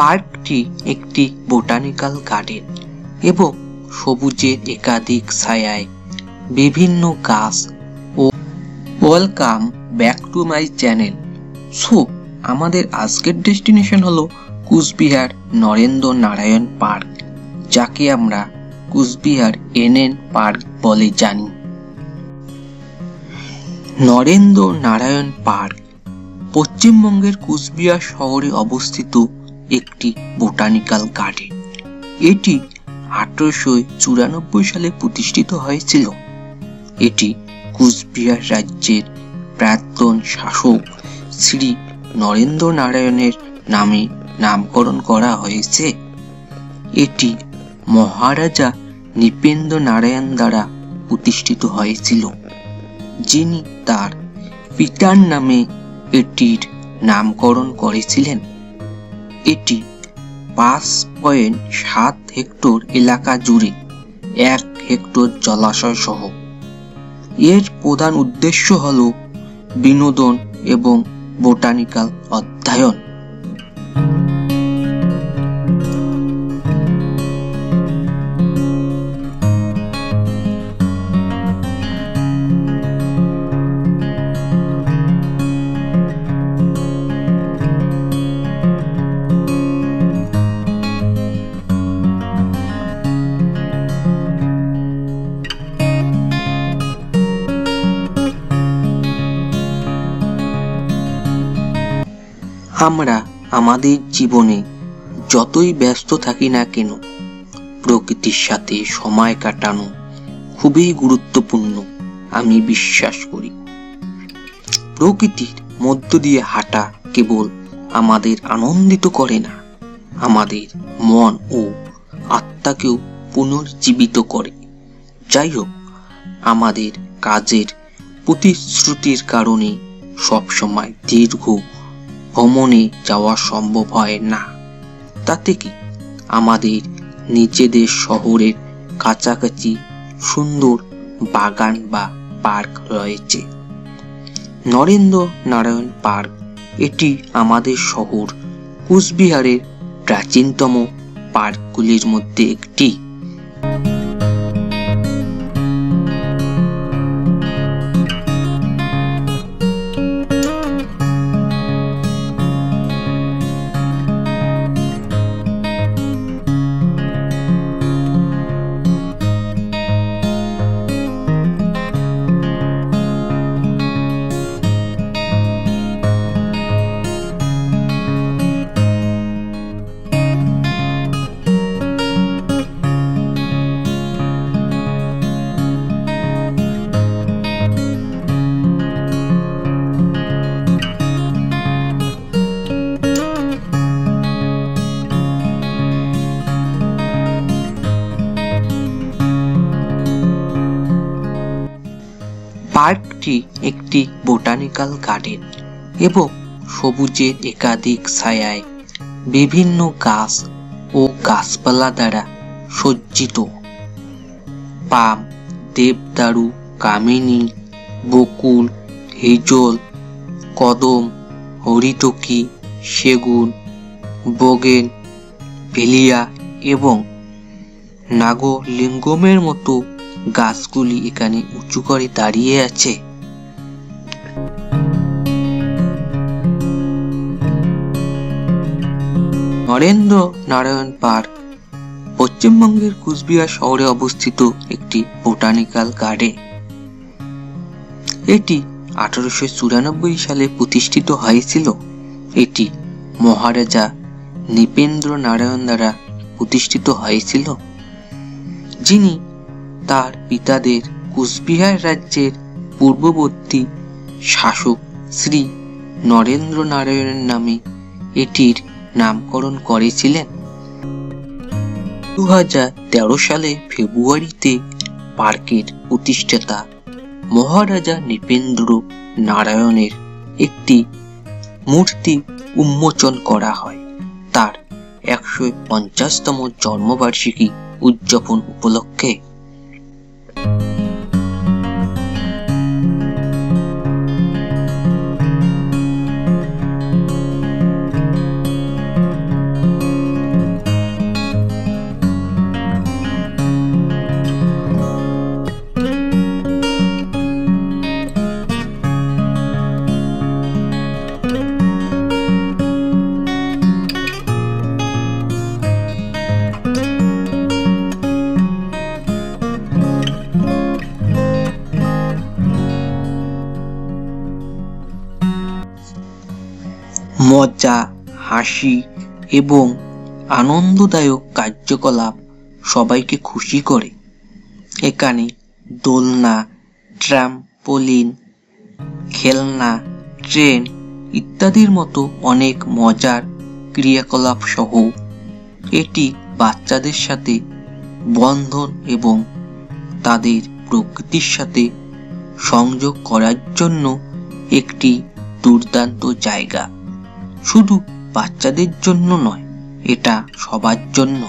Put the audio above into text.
পার্কটি একটি botanical garden এবং সবুজের একাধিক ছায়ায় বিভিন্ন গাছ ও welcome back to my channel. So আমাদের আজকের ডেস্টিনেশন হলো কুচবিহার নরেন্দ্র নারায়ণ পার্ক, যাকে আমরা কুচবিহার NN পার্ক বলে জানি। নরেন্দ্র নারায়ণ পার্ক পশ্চিমবঙ্গের কুচবিহার শহরে অবস্থিত একটি বোটানিক্যাল গার্ডেন। এটি 1894 সালে প্রতিষ্ঠিত হয়েছিল। এটি কুচবিহার রাজ্যের প্রাক্তন শাসক শ্রী নরেন্দ্র নারায়ণের নামে নামকরণ করা হয়েছে। এটি মহারাজা নৃপেন্দ্র নারায়ণ দ্বারা প্রতিষ্ঠিত হয়েছিল, যিনি তার পিতার নামে এটির নামকরণ করেছিলেন। এটি 5.7 হেক্টর এলাকা জুড়ে 1 হেক্টর জলাশয় সহ। এর প্রধান উদ্দেশ্য হল বিনোদন এবং বোটানিক্যাল অধ্যয়ন। আমরা আমাদের জীবনে যতই ব্যস্ত থাকি না কেন, প্রকৃতির সাথে সময় কাটানো খুবই গুরুত্বপূর্ণ আমি বিশ্বাস করি। প্রকৃতির মধ্য দিয়ে হাঁটা কেবল আমাদের আনন্দিত করে না, আমাদের মন ও আত্মাকেও পুনর্জীবিত করে। যাই হোক, আমাদের কাজের প্রতিশ্রুতির কারণে সবসময় দীর্ঘ ভ্রমণে যাওয়া সম্ভব হয় না। তাতে কি আমাদের নিজেদের শহরের কাছাকাছি সুন্দর বাগান বা পার্ক রয়েছে। নরেন্দ্র নারায়ণ পার্ক এটি আমাদের শহর কুচবিহারের প্রাচীনতম পার্কগুলির মধ্যে একটি। পার্কটি একটি বোটানিক্যাল গার্ডেন এবং সবুজের একাধিক ছায়ায় বিভিন্ন গাছ ও গাছপালা দ্বারা সজ্জিত। পাম, দেবদারু, কামিনী, বকুল, হিজল, কদম, হরিতকি, সেগুন, বগেন ভেলিয়া এবং নাগলিঙ্গমের মতো গাছগুলি এখানে উঁচু করে দাঁড়িয়ে আছে। নরেন্দ্র নারায়ণ পার্ক পশ্চিমবঙ্গের কুচবিহার শহরে অবস্থিত একটি বোটানিক্যাল গার্ডেন। এটি 1894 সালে প্রতিষ্ঠিত হয়েছিল। এটি মহারাজা নৃপেন্দ্র নারায়ণ দ্বারা প্রতিষ্ঠিত হয়েছিল, যিনি তার পিতাদের কুচবিহার রাজ্যের পূর্ববর্তী শাসক শ্রী নরেন্দ্র নারায়ণের নামে এটির নামকরণ করেছিলেন। 2013 সালে ফেব্রুয়ারিতে পার্কের প্রতিষ্ঠাতা মহারাজা নৃপেন্দ্র নারায়ণের একটি মূর্তি উন্মোচন করা হয় তার 150তম জন্মবার্ষিকী উদযাপন উপলক্ষে। হাসি এবং আনন্দদায়ক কার্যকলাপ সবাইকে খুশি করে। এখানে দোলনা, ট্রাম্পোলিন, খেলনা, ট্রেন ইত্যাদির মতো অনেক মজার ক্রিয়াকলাপ সহ এটি বাচ্চাদের সাথে বন্ধন এবং তাদের প্রকৃতির সাথে সংযোগ করার জন্য একটি দুর্দান্ত জায়গা। শুধু বাচ্চাদের জন্য নয়, এটা সবার জন্য।